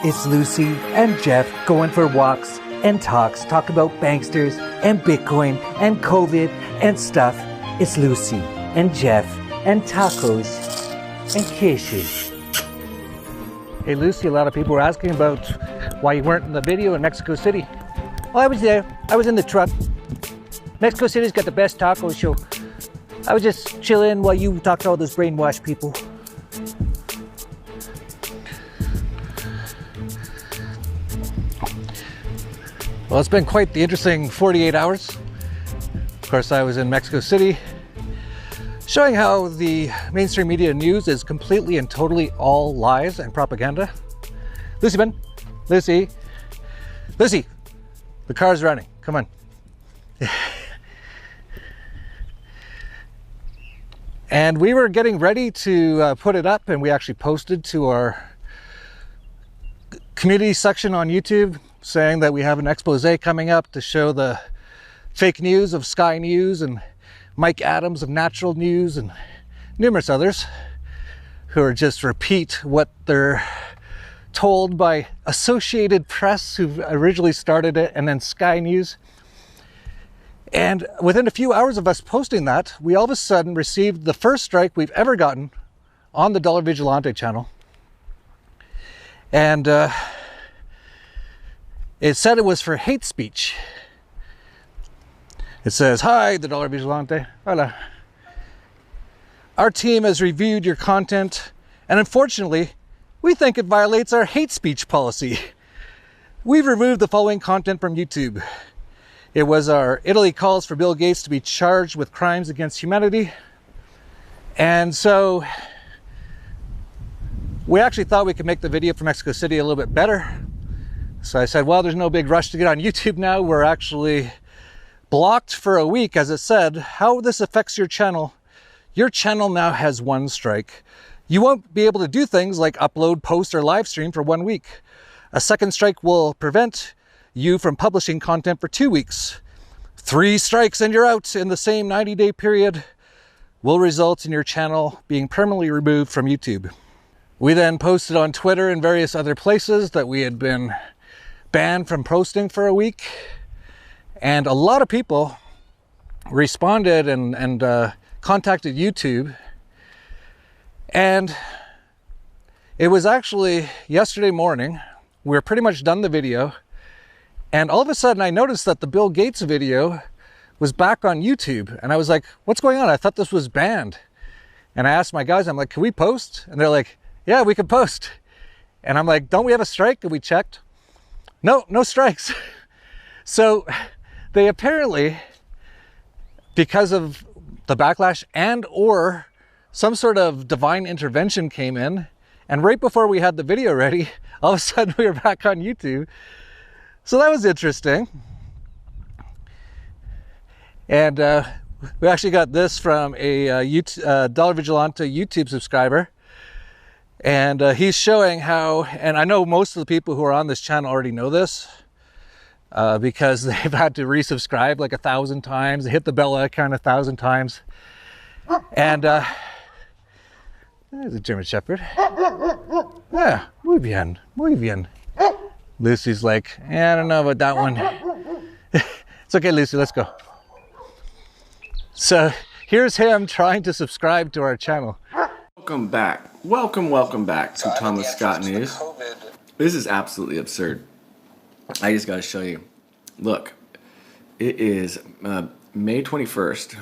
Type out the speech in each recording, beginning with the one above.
It's Lucy and Jeff going for walks and talk about banksters and Bitcoin and COVID and stuff. It's Lucy and Jeff and tacos and kisses. Hey Lucy, a lot of people were asking about why you weren't in the video in Mexico City. Oh, I was there. I was in the truck. Mexico City's got the best taco show. I was just chilling while you talked to all those brainwashed people. Well, it's been quite the interesting 48 hours. Of course, I was in Mexico City, showing how the mainstream media news is completely and totally all lies and propaganda. Lucy, Ben, Lucy, Lucy, the car's running, come on. And we were getting ready to put it up, and we actually posted to our community section on YouTube saying that we have an expose coming up to show the fake news of Sky News and Mike Adams of Natural News and numerous others who are just repeat what they're told by Associated Press, who originally started it, and then Sky News. And within a few hours of us posting that, we all of a sudden received the first strike we've ever gotten on the Vigilante channel. And it said it was for hate speech. It says, "Hi, the Vigilante. Hola. Our team has reviewed your content, and unfortunately, we think it violates our hate speech policy. We've removed the following content from YouTube. It was our Italy calls for Bill Gates to be charged with crimes against humanity." And so we actually thought we could make the video for Mexico City a little bit better. So I said, well, there's no big rush to get on YouTube now. We're actually blocked for a week. As it said, how this affects your channel now has one strike. You won't be able to do things like upload, post, or live stream for 1 week. A second strike will prevent you from publishing content for 2 weeks. 3 strikes and you're out in the same 90-day period will result in your channel being permanently removed from YouTube. We then posted on Twitter and various other places that we had been banned from posting for a week. And a lot of people responded and contacted YouTube. And it was actually yesterday morning, we were pretty much done the video, and all of a sudden I noticed that the Bill Gates video was back on YouTube. And I was like, what's going on? I thought this was banned. And I asked my guys, I'm like, can we post? And they're like, yeah, we can post. And I'm like, don't we have a strike? And we checked. No strikes. So they apparently, because of the backlash and or some sort of divine intervention came in, and right before we had the video ready, all of a sudden we were back on YouTube. So that was interesting. And we actually got this from a Vigilante YouTube subscriber. And he's showing how, and I know most of the people who are on this channel already know this, because they've had to resubscribe like 1,000 times, hit the bell icon 1,000 times. And there's a German Shepherd. Yeah, muy bien, muy bien. Lucy's like, I don't know about that one. It's okay, Lucy, let's go. So here's him trying to subscribe to our channel. Welcome back. Welcome back to Thomas Scott News. This is absolutely absurd. I just got to show you. Look, it is May 21st.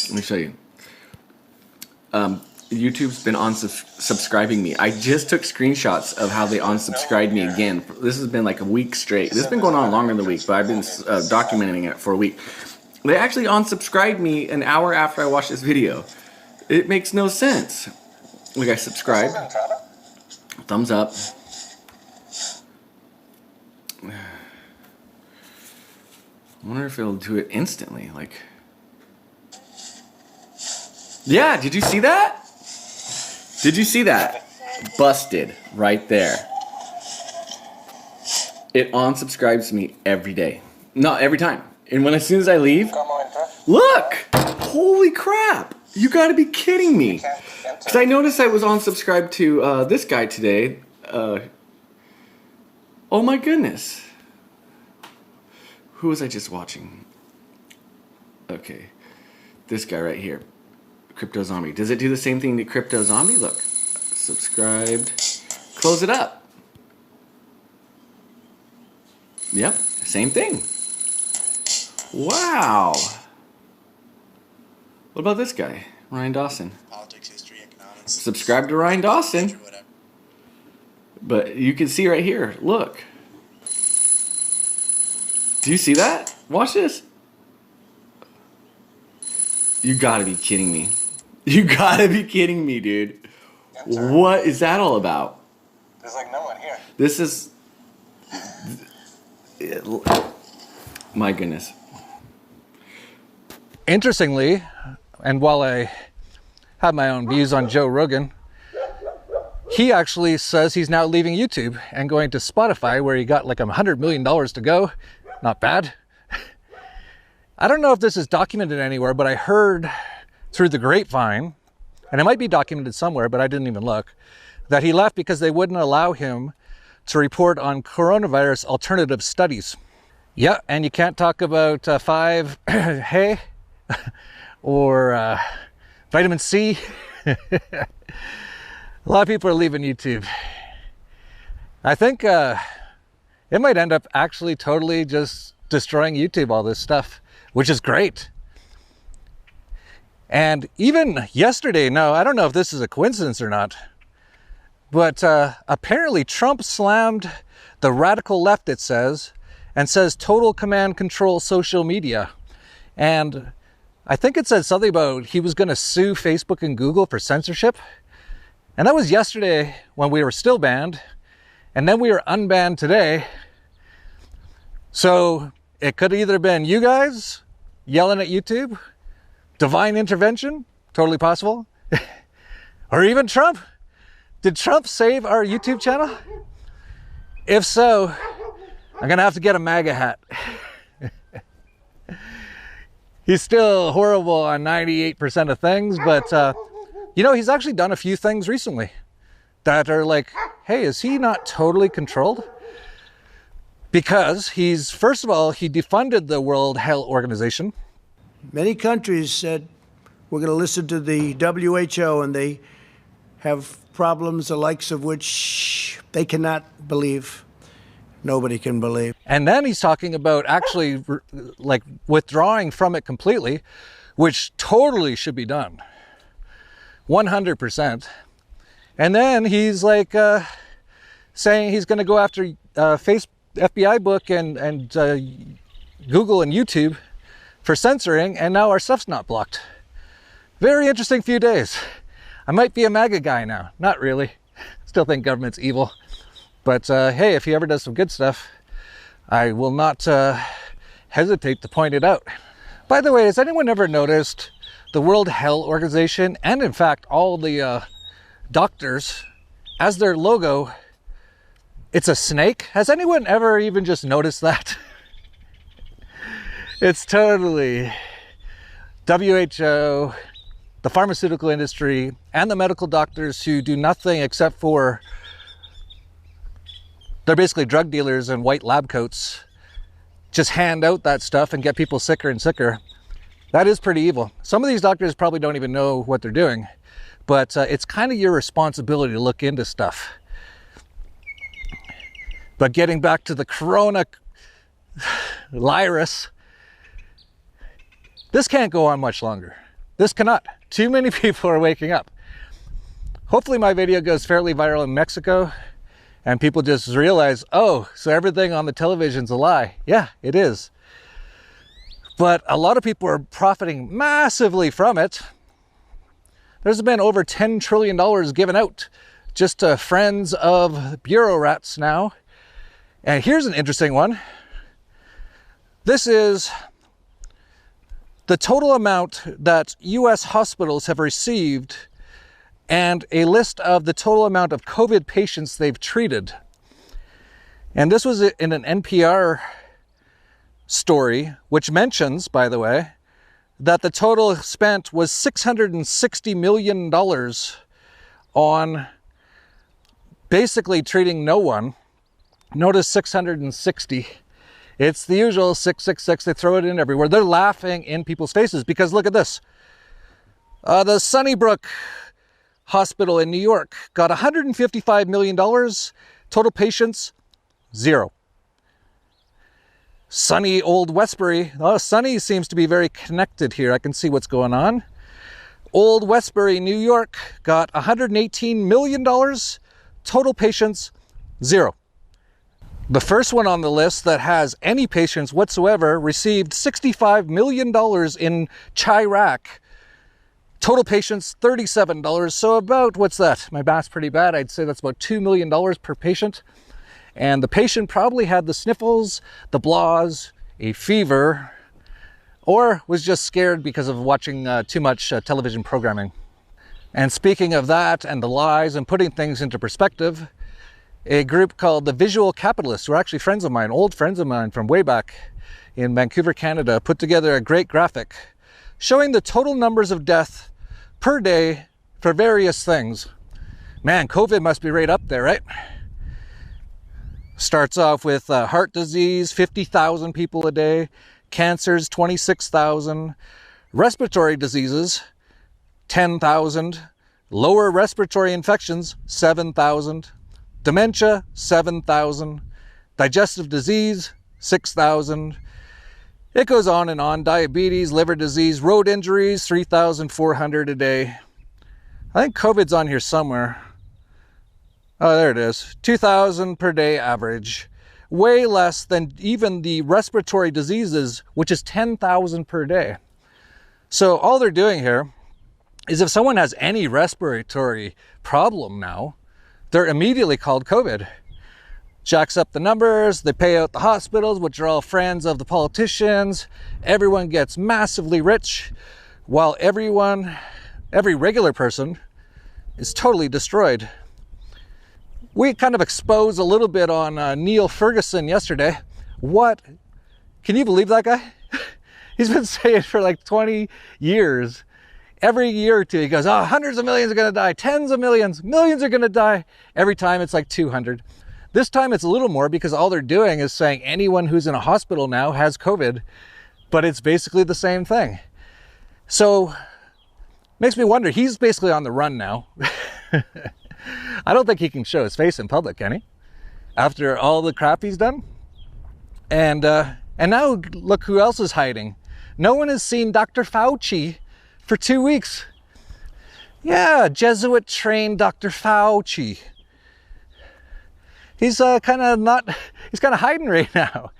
Let me show you. YouTube's been unsubscribing me. I just took screenshots of how they unsubscribed me again. This has been like a week straight. This has been going on longer than a week, but I've been documenting it for a week. They actually unsubscribed me an hour after I watched this video. It makes no sense. Like, I subscribed. Thumbs up. I wonder if it'll do it instantly. Like, yeah, did you see that? Did you see that? Busted right there. It unsubscribes me every day. Not every time. And as soon as I leave, look! Holy crap! You gotta be kidding me. Because I noticed I was unsubscribed to this guy today. Oh my goodness. Who was I just watching? Okay. This guy right here. Crypto Zombie. Does it do the same thing to Crypto Zombie? Look. Subscribed. Close it up. Yep. Same thing. Wow. What about this guy? Ryan Dawson. Politics, history, economics. Subscribe to Ryan Dawson. But you can see right here. Look. Do you see that? Watch this. You gotta be kidding me. You gotta be kidding me, dude. What is that all about? There's like no one here. This is... My goodness. Interestingly, and while I have my own views on Joe Rogan, he actually says he's now leaving YouTube and going to Spotify, where he got like $100 million to go. Not bad. I don't know if this is documented anywhere, but I heard through the grapevine, and it might be documented somewhere, but I didn't even look, that he left because they wouldn't allow him to report on coronavirus alternative studies. Yeah, and you can't talk about 5-HEY or vitamin C. A lot of people are leaving YouTube. I think it might end up actually totally just destroying YouTube, all this stuff, which is great. And even yesterday, no, I don't know if this is a coincidence or not, but apparently Trump slammed the radical left, it says, and says total command control social media. And I think it said something about he was going to sue Facebook and Google for censorship. And that was yesterday when we were still banned. And then we were unbanned today. So it could either have been you guys yelling at YouTube, divine intervention, totally possible, or even Trump. Did Trump save our YouTube channel? If so, I'm gonna have to get a MAGA hat. He's still horrible on 98% of things, but you know, he's actually done a few things recently that are like, hey, is he not totally controlled? Because he's, first of all, he defunded the World Health Organization. Many countries said, we're going to listen to the WHO, and they have problems the likes of which they cannot believe. Nobody can believe. And then he's talking about actually like withdrawing from it completely, which totally should be done. 100%. And then he's like saying he's going to go after FBI book and Google and YouTube for censoring, and now our stuff's not blocked. Very interesting few days. I might be a MAGA guy now. Not really. Still think government's evil. But hey, if he ever does some good stuff, I will not hesitate to point it out. By the way, has anyone ever noticed the World Health Organization, and in fact all the doctors, as their logo, it's a snake? Has anyone ever even just noticed that? It's totally WHO, the pharmaceutical industry, and the medical doctors who do nothing except for, they're basically drug dealers in white lab coats, just hand out that stuff and get people sicker and sicker. That is pretty evil. Some of these doctors probably don't even know what they're doing, but it's kind of your responsibility to look into stuff. But getting back to the coronavirus, this can't go on much longer. This cannot. Too many people are waking up. Hopefully my video goes fairly viral in Mexico and people just realize, oh, so everything on the television's a lie. Yeah, it is. But a lot of people are profiting massively from it. There's been over $10 trillion given out just to friends of bureau rats now. And here's an interesting one. This is the total amount that US hospitals have received and a list of the total amount of COVID patients they've treated. And this was in an NPR story, which mentions, by the way, that the total spent was $660 million on basically treating no one. Notice 660. It's the usual 666. They throw it in everywhere. They're laughing in people's faces because look at this. The Sunnybrook Hospital in New York got $155 million. Total patients, 0. Sunny Old Westbury. Oh, Sunny seems to be very connected here. I can see what's going on. Old Westbury, New York got $118 million. Total patients, 0. The first one on the list that has any patients whatsoever received $65 million in Chirac. Total patients, $37. So about, what's that? My math's pretty bad. I'd say that's about $2 million per patient. And the patient probably had the sniffles, the blahs, a fever, or was just scared because of watching too much television programming. And speaking of that and the lies and putting things into perspective, a group called the Visual Capitalists, who are actually friends of mine, old friends of mine from way back in Vancouver, Canada, put together a great graphic showing the total numbers of death per day for various things. Man, COVID must be right up there, right? Starts off with heart disease, 50,000 people a day, cancers, 26,000, respiratory diseases, 10,000, lower respiratory infections, 7,000, dementia, 7,000, digestive disease, 6,000. It goes on and on. Diabetes, liver disease, road injuries, 3,400 a day. I think COVID's on here somewhere. Oh, there it is. 2,000 per day average. Way less than even the respiratory diseases, which is 10,000 per day. So all they're doing here is if someone has any respiratory problem now, they're immediately called COVID. Jacks up the numbers, they pay out the hospitals, which are all friends of the politicians. Everyone gets massively rich, while every regular person is totally destroyed. We kind of exposed a little bit on Neil Ferguson yesterday. What? Can you believe that guy? He's been saying for like 20 years. Every year or two, he goes, oh, hundreds of millions are going to die, tens of millions, millions are going to die. Every time it's like 200. This time it's a little more because all they're doing is saying anyone who's in a hospital now has COVID, but it's basically the same thing. So, makes me wonder, he's basically on the run now. I don't think he can show his face in public, can he? After all the crap he's done? And now look who else is hiding. No one has seen Dr. Fauci for 2 weeks. Yeah, Jesuit-trained Dr. Fauci. He's kind of hiding right now.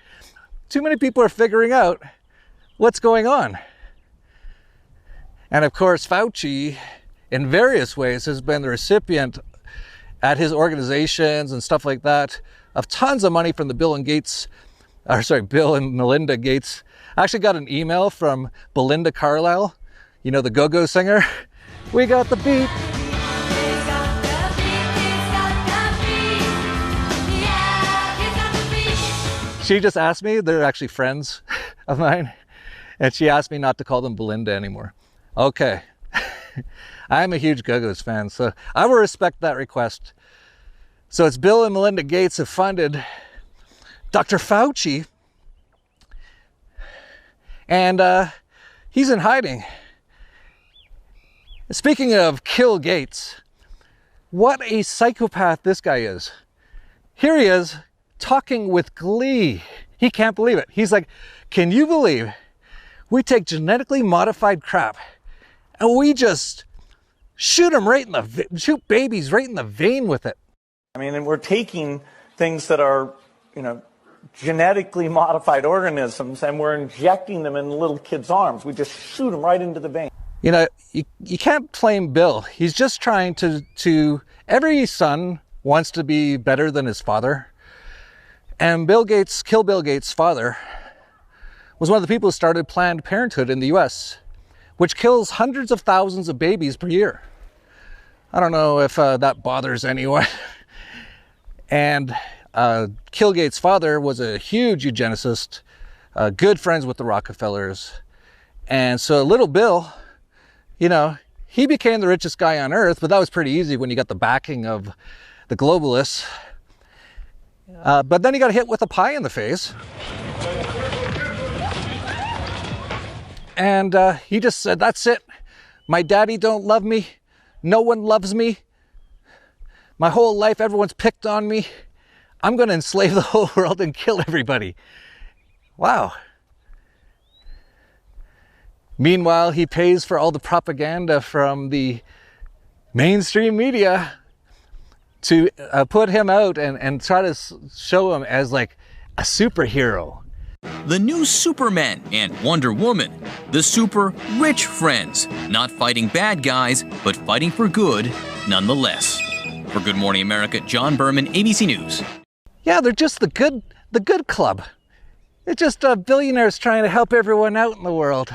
Too many people are figuring out what's going on. And of course, Fauci, in various ways, has been the recipient at his organizations and stuff like that of tons of money from the Bill and Melinda Gates. I actually got an email from Belinda Carlisle, you know, the go-go singer. We got the beat. She just asked me, they're actually friends of mine, and she asked me not to call them Belinda anymore. Okay. I'm a huge Go-Go's fan, so I will respect that request. So it's Bill and Melinda Gates have funded Dr. Fauci, and he's in hiding. Speaking of kill Gates, what a psychopath this guy is. Here he is talking with glee. He can't believe it. He's like, can you believe we take genetically modified crap and we just shoot babies right in the vein with it? I mean, and we're taking things that are, genetically modified organisms, and we're injecting them in little kids' arms. We just shoot them right into the vein. You can't blame Bill. He's just trying to every son wants to be better than his father. And Bill Gates' father was one of the people who started Planned Parenthood in the US, which kills hundreds of thousands of babies per year. I don't know if that bothers anyone. And Gates' father was a huge eugenicist, good friends with the Rockefellers. And so little Bill, you know, he became the richest guy on earth, but that was pretty easy when you got the backing of the globalists. But then he got hit with a pie in the face. And he just said, that's it. My daddy don't love me. No one loves me. My whole life, everyone's picked on me. I'm going to enslave the whole world and kill everybody. Wow. Meanwhile, he pays for all the propaganda from the mainstream media to put him out and try to show him as like a superhero. The new Superman and Wonder Woman, the super rich friends, not fighting bad guys, but fighting for good nonetheless. For Good Morning America, John Berman, ABC News. Yeah, they're just the good club. It's just billionaires trying to help everyone out in the world.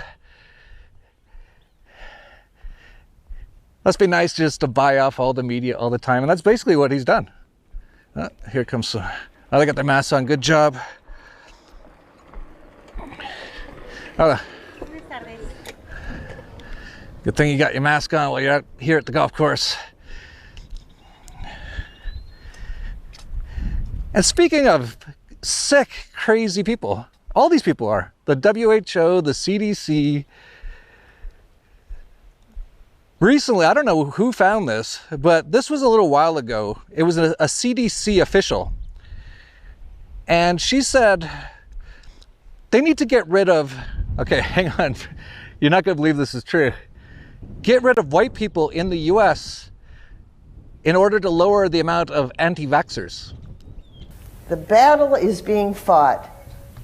Must be nice just to buy off all the media all the time, and that's basically what he's done. Here comes some. Oh, they got their masks on. Good job. Oh, good thing you got your mask on while you're out here at the golf course. And speaking of sick, crazy people, all these people are. The WHO, the CDC. Recently, I don't know who found this, but this was a little while ago. It was a CDC official. And she said they need to get rid of, okay, hang on. You're not going to believe this is true. Get rid of white people in the US in order to lower the amount of anti-vaxxers. The battle is being fought,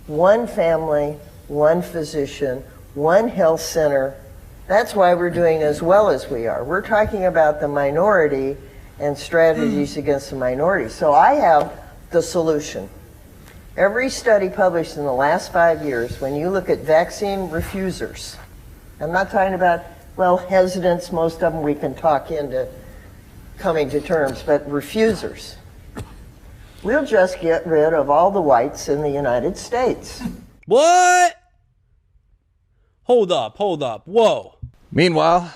one family, one physician, one health center. That's why we're doing as well as we are. We're talking about the minority and strategies against the minority. So I have the solution. Every study published in the last 5 years, when you look at vaccine refusers, I'm not talking about, well, hesitants, most of them we can talk into coming to terms, but refusers. We'll just get rid of all the whites in the United States. What? Hold up, whoa. Meanwhile,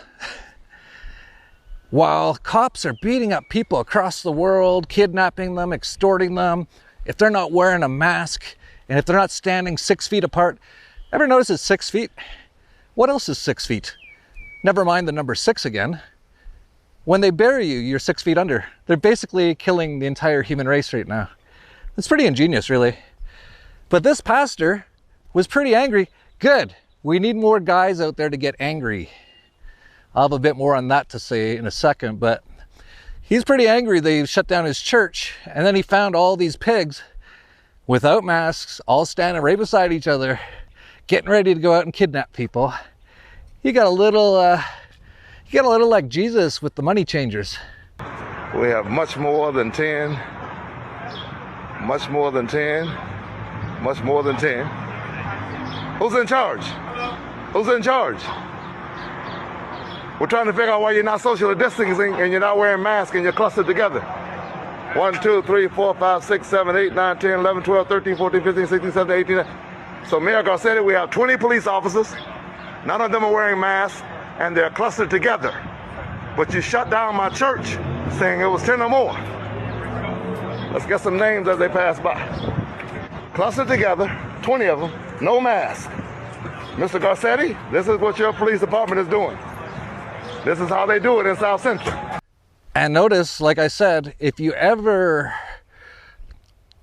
while cops are beating up people across the world, kidnapping them, extorting them, if they're not wearing a mask, and if they're not standing 6 feet apart, ever notice it's 6 feet? What else is 6 feet? Never mind the number 6 again. When they bury you, you're 6 feet under. They're basically killing the entire human race right now. It's pretty ingenious, really. But this pastor was pretty angry. Good. We need more guys out there to get angry. I'll have a bit more on that to say in a second, but he's pretty angry they shut down his church, and then he found all these pigs without masks, all standing right beside each other, getting ready to go out and kidnap people. You got a little like Jesus with the money changers. We have much more than 10, much more than 10, much more than 10. Who's in charge? Who's in charge? We're trying to figure out why you're not social distancing and you're not wearing masks and you're clustered together. 1, 2, 3, 4, 5, 6, 7, 8, 9, 10, 11, 12, 13, 14, 15, 16, 17, 18. So Mayor Garcetti, we have 20 police officers. None of them are wearing masks and they're clustered together. But you shut down my church saying it was 10 or more. Let's get some names as they pass by. Clustered together, 20 of them, no mask. Mr. Garcetti, this is what your police department is doing. This is how they do it in South Central. And notice, like I said, if you ever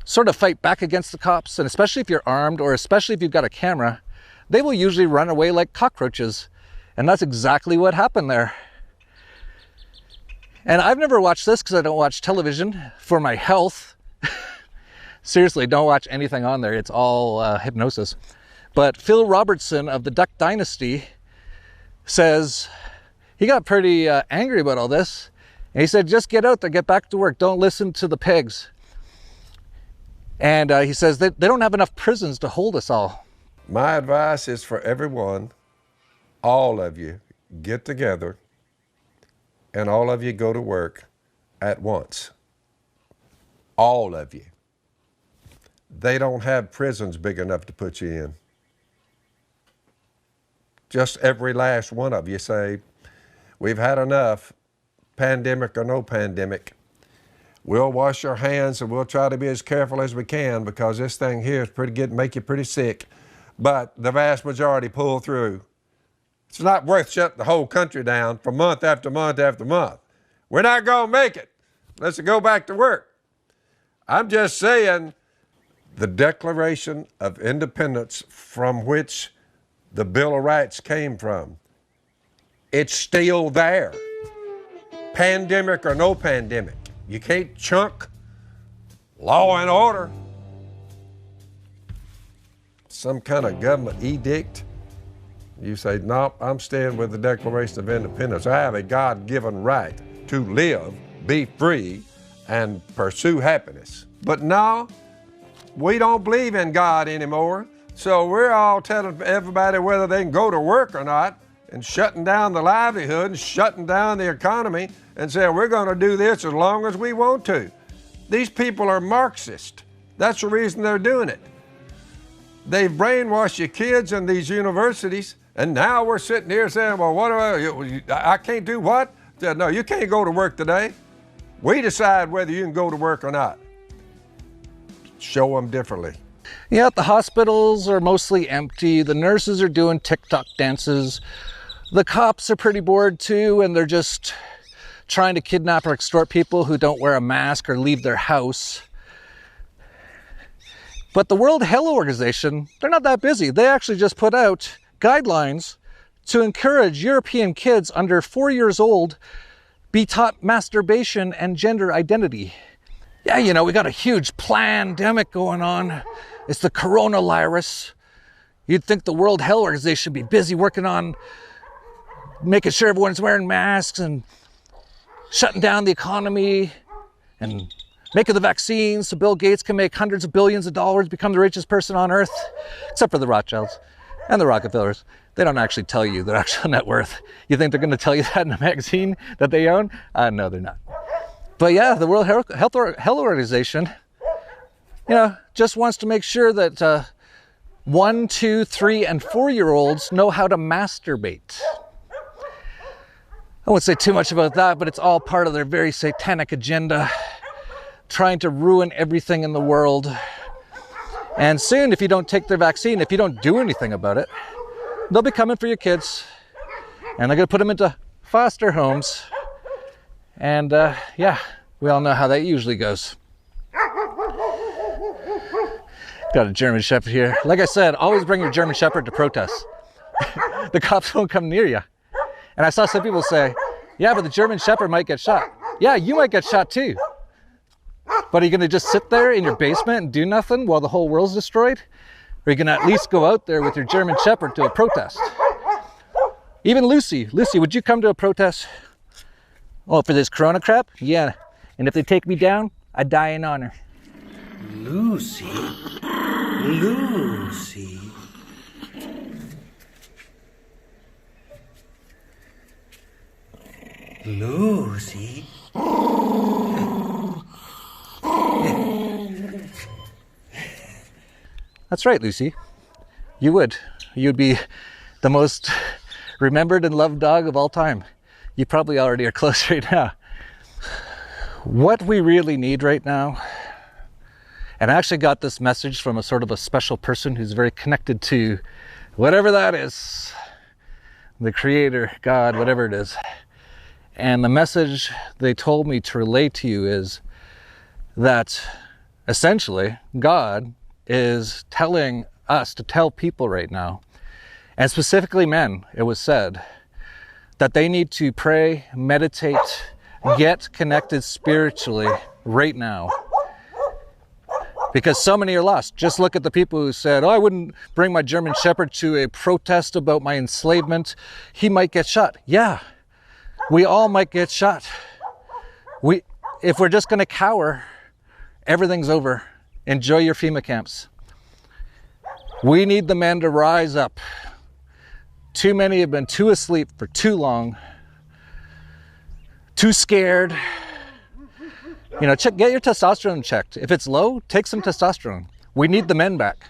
sort of fight back against the cops, and especially if you're armed, or especially if you've got a camera, they will usually run away like cockroaches. And that's exactly what happened there. And I've never watched this because I don't watch television for my health. Seriously, don't watch anything on there. It's all hypnosis. But Phil Robertson of the Duck Dynasty says he got pretty angry about all this. And he said, just get out there, get back to work. Don't listen to the pigs. And he says they don't have enough prisons to hold us all. My advice is for everyone, all of you, get together and all of you go to work at once. All of you. They don't have prisons big enough to put you in. just every last one of you say, we've had enough, pandemic or no pandemic. We'll wash our hands and we'll try to be as careful as we can because this thing here is pretty good, make you pretty sick. But the vast majority pull through. It's not worth shutting the whole country down for month after month after month. We're not going to make it. Let's go back to work. I'm just saying the Declaration of Independence from which the Bill of Rights came from, it's still there. Pandemic or no pandemic. You can't chunk law and order. Some kind of government edict. You say, nope, I'm staying with the Declaration of Independence. I have a God-given right to live, be free, and pursue happiness. But no, we don't believe in God anymore. So we're all telling everybody whether they can go to work or not and shutting down the livelihood and shutting down the economy and saying we're going to do this as long as we want to. These people are Marxist. That's the reason they're doing it. They've brainwashed your kids in these universities, and now we're sitting here saying, well, what do I can't do what? No, you can't go to work today. We decide whether you can go to work or not. Show them differently. Yeah, the hospitals are mostly empty. The nurses are doing TikTok dances. The cops are pretty bored too, and they're just trying to kidnap or extort people who don't wear a mask or leave their house. But the World Health Organization, they're not that busy. They actually just put out guidelines to encourage European kids under 4 years old be taught masturbation and gender identity. Yeah, you know, we got a huge pandemic going on. It's the coronavirus. You'd think the World Health Organization should be busy working on making sure everyone's wearing masks and shutting down the economy and making the vaccines so Bill Gates can make hundreds of billions of dollars, become the richest person on earth, except for the Rothschilds and the Rockefellers. They don't actually tell you their actual net worth. You think they're going to tell you that in a magazine that they own? No, they're not. But yeah, the World Health Organization, you know, just wants to make sure that 1, 2, 3, and 4-year-olds know how to masturbate. I won't say too much about that, but it's all part of their very satanic agenda, trying to ruin everything in the world. And soon, if you don't take their vaccine, if you don't do anything about it, they'll be coming for your kids, and they're going to put them into foster homes. And yeah, we all know how that usually goes. Got a German Shepherd here. Like I said, always bring your German Shepherd to protests. The cops won't come near you. And I saw some people say, yeah, but the German Shepherd might get shot. Yeah, you might get shot too. But are you going to just sit there in your basement and do nothing while the whole world's destroyed? Or are you going to at least go out there with your German Shepherd to a protest? Even Lucy. Lucy, would you come to a protest? Oh, for this corona crap? Yeah. And if they take me down, I die in honor. Lucy? Lucy? Lucy? That's right, Lucy. You would. You'd be the most remembered and loved dog of all time. You probably already are close right now. What we really need right now, and I actually got this message from a sort of a special person who's very connected to whatever that is, the Creator, God, whatever it is. And the message they told me to relay to you is that essentially God is telling us to tell people right now, and specifically men, it was said, that they need to pray, meditate, get connected spiritually right now. Because so many are lost. Just look at the people who said, oh, I wouldn't bring my German Shepherd to a protest about my enslavement. He might get shot. Yeah, we all might get shot. If we're just going to cower, everything's over. Enjoy your FEMA camps. We need the men to rise up. Too many have been too asleep for too long, too scared. You know, get your testosterone checked. If it's low, take some testosterone. We need the men back.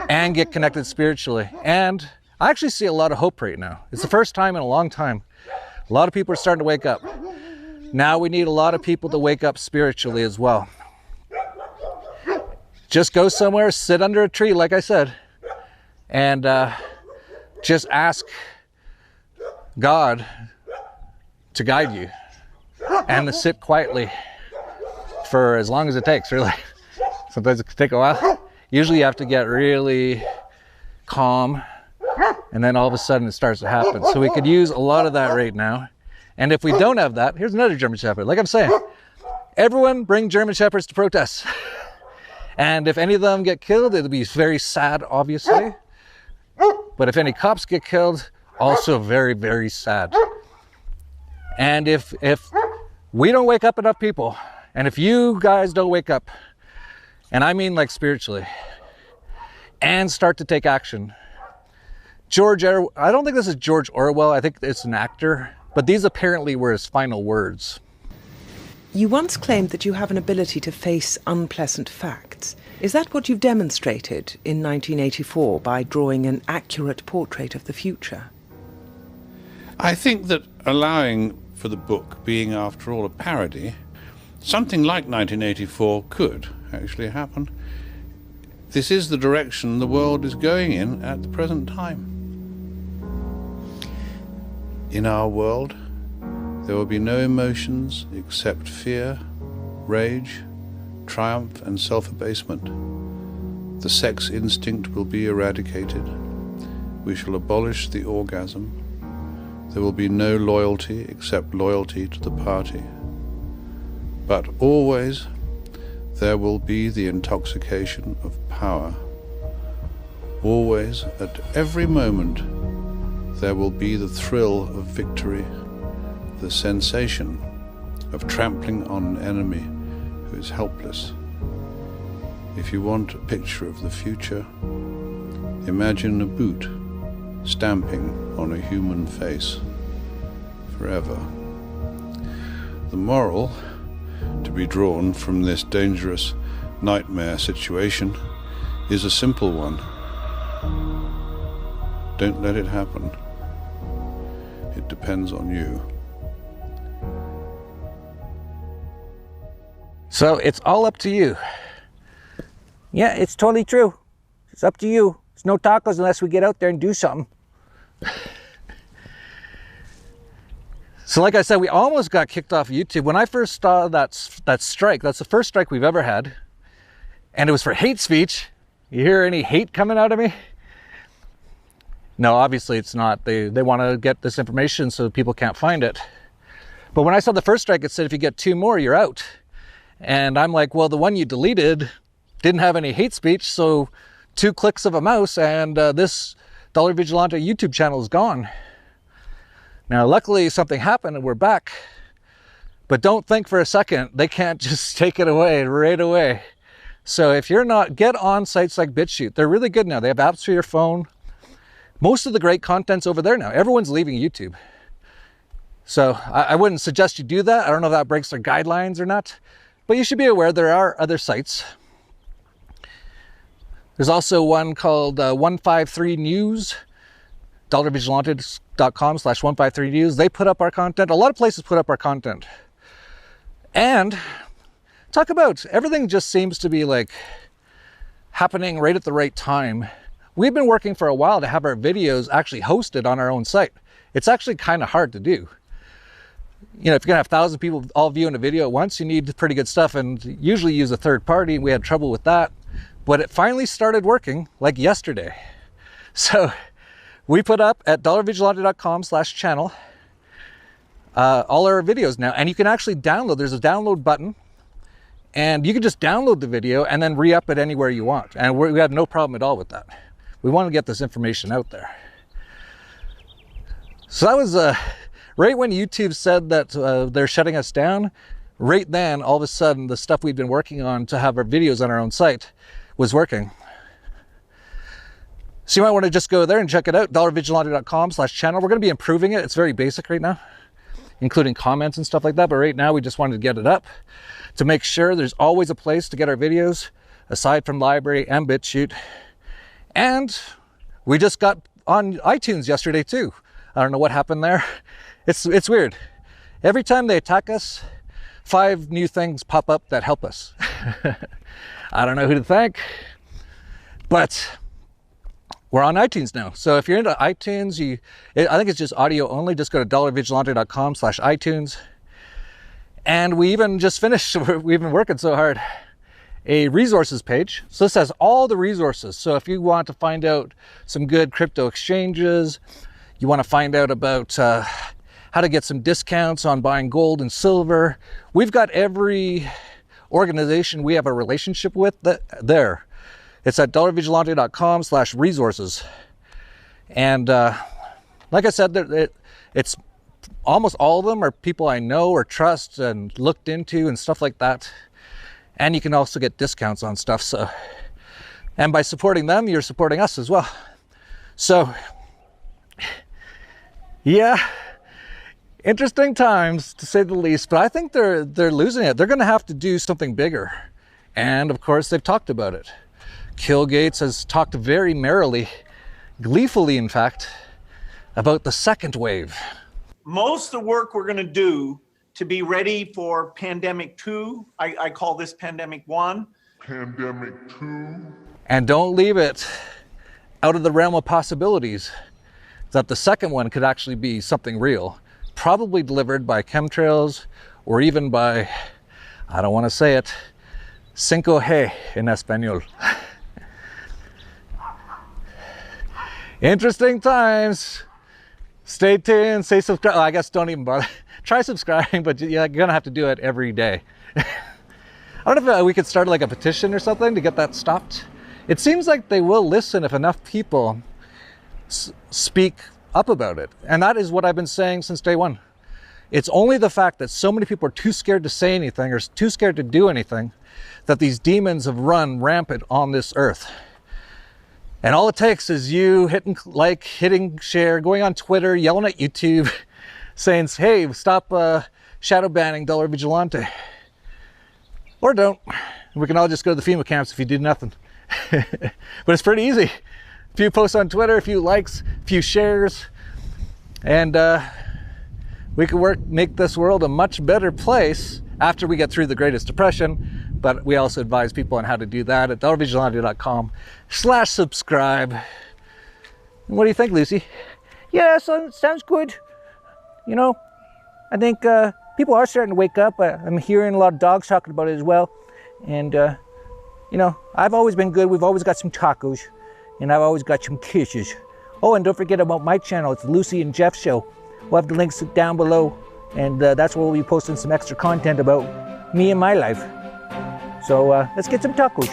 And get connected spiritually. And I actually see a lot of hope right now. It's the first time in a long time. A lot of people are starting to wake up. Now we need a lot of people to wake up spiritually as well. Just go somewhere, sit under a tree, like I said, and just ask God to guide you and to sit quietly for as long as it takes, really. Sometimes it can take a while. Usually you have to get really calm, and then all of a sudden it starts to happen. So we could use a lot of that right now. And if we don't have that, here's another German Shepherd. Like I'm saying, everyone bring German Shepherds to protests. And if any of them get killed, it'll be very sad, obviously. But if any cops get killed, also very, very sad. And if we don't wake up enough people, and if you guys don't wake up, and I mean like spiritually, and start to take action. I don't think this is George Orwell, I think it's an actor, but these apparently were his final words. You once claimed that you have an ability to face unpleasant facts. Is that what you've demonstrated in 1984 by drawing an accurate portrait of the future? I think that allowing for the book being, after all, a parody, something like 1984 could actually happen. This is the direction the world is going in at the present time. In our world, there will be no emotions except fear, rage, triumph, and self-abasement. The sex instinct will be eradicated. We shall abolish the orgasm. There will be no loyalty except loyalty to the party. But always there will be the intoxication of power. Always, at every moment, there will be the thrill of victory, the sensation of trampling on an enemy who is helpless. If you want a picture of the future, imagine a boot stamping on a human face forever. The moral to be drawn from this dangerous nightmare situation is a simple one. Don't let it happen. It depends on you. So it's all up to you. Yeah, it's totally true. It's up to you. It's no tacos unless we get out there and do something. So like I said, we almost got kicked off YouTube. When I first saw that strike, that's the first strike we've ever had. And it was for hate speech. You hear any hate coming out of me? No, obviously it's not. They want to get this information so people can't find it. But when I saw the first strike, it said if you get 2 more, you're out. And I'm like, well, the one you deleted didn't have any hate speech, so 2 clicks of a mouse and this Dollar Vigilante YouTube channel is gone. Now, luckily something happened and we're back. But don't think for a second, they can't just take it away right away. So if you're not, get on sites like BitChute. They're really good now. They have apps for your phone. Most of the great content's over there now. Everyone's leaving YouTube. So I wouldn't suggest you do that. I don't know if that breaks their guidelines or not. But you should be aware there are other sites. There's also one called 153 News, dollarvigilante.com/153 News. They put up our content. A lot of places put up our content. And talk about, everything just seems to be like happening right at the right time. We've been working for a while to have our videos actually hosted on our own site. It's actually kind of hard to do. You know, if you're gonna have 1,000 people all viewing a video at once, you need pretty good stuff, and usually use a third party. We had trouble with that, but it finally started working like yesterday. So we put up at dollarvigilante.com/channel all our videos now, and you can actually download. There's a download button, and you can just download the video and then re-up it anywhere you want. And we have no problem at all with that. We want to get this information out there. So that was right when YouTube said that they're shutting us down. Right then, all of a sudden, the stuff we've been working on to have our videos on our own site was working. So you might want to just go there and check it out, dollarvigilante.com/channel. We're going to be improving it. It's very basic right now, including comments and stuff like that. But right now, we just wanted to get it up to make sure there's always a place to get our videos, aside from Library and BitChute. And we just got on iTunes yesterday too. I don't know what happened there. It's weird. Every time they attack us, 5 new things pop up that help us. I don't know who to thank, but we're on iTunes now. So if you're into iTunes, I think it's just audio only. Just go to dollarvigilante.com/iTunes. And we even just finished, we've been working so hard, a resources page. So this has all the resources. So if you want to find out some good crypto exchanges, you want to find out about how to get some discounts on buying gold and silver, we've got every organization we have a relationship with there. It's at dollarvigilante.com/resources. And like I said, it's almost all of them are people I know or trust and looked into and stuff like that. And you can also get discounts on stuff. So, and by supporting them, you're supporting us as well. So, yeah, interesting times to say the least. But I think they're losing it. They're going to have to do something bigger. And of course, they've talked about it. Kill Gates has talked very merrily, gleefully in fact, about the second wave. Most of the work we're going to do to be ready for pandemic 2, I call this pandemic 1. Pandemic 2. And don't leave it out of the realm of possibilities that the second one could actually be something real, probably delivered by chemtrails or even by, I don't want to say it, 5G in Espanol. Interesting times. Stay tuned, stay subscribed. I guess don't even bother. Try subscribing, but you're gonna have to do it every day. I don't know if we could start like a petition or something to get that stopped. It seems like they will listen if enough people speak up about it. And that is what I've been saying since day one. It's only the fact that so many people are too scared to say anything or too scared to do anything that these demons have run rampant on this earth. And all it takes is you hitting like, hitting share, going on Twitter, yelling at YouTube, saying, hey, stop shadow banning Dollar Vigilante. Or don't. We can all just go to the FEMA camps if you do nothing. But it's pretty easy. A few posts on Twitter, a few likes, a few shares, and we can make this world a much better place after we get through the Greatest Depression. But we also advise people on how to do that at dollarvigilante.com/subscribe. What do you think, Lucy? Yeah, sounds good. You know, I think people are starting to wake up. I'm hearing a lot of dogs talking about it as well. And, you know, I've always been good. We've always got some tacos. And I've always got some kisses. Oh, and don't forget about my channel. It's Lucy and Jeff Show. We'll have the links down below. And that's where we'll be posting some extra content about me and my life. So let's get some tacos.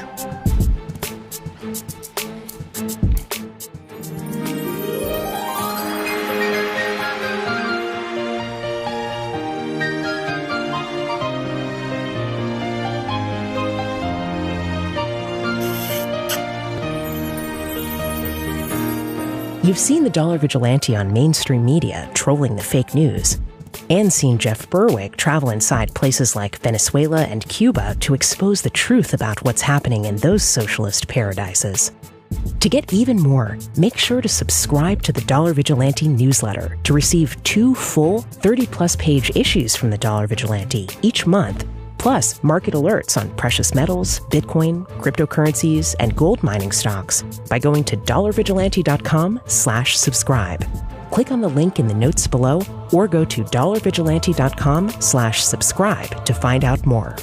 You've seen the Dollar Vigilante on mainstream media trolling the fake news, and seen Jeff Berwick travel inside places like Venezuela and Cuba to expose the truth about what's happening in those socialist paradises. To get even more, make sure to subscribe to the Dollar Vigilante newsletter to receive 2 full 30-plus page issues from the Dollar Vigilante each month, plus market alerts on precious metals, Bitcoin, cryptocurrencies, and gold mining stocks by going to dollarvigilante.com/subscribe. Click on the link in the notes below or go to dollarvigilante.com/subscribe to find out more.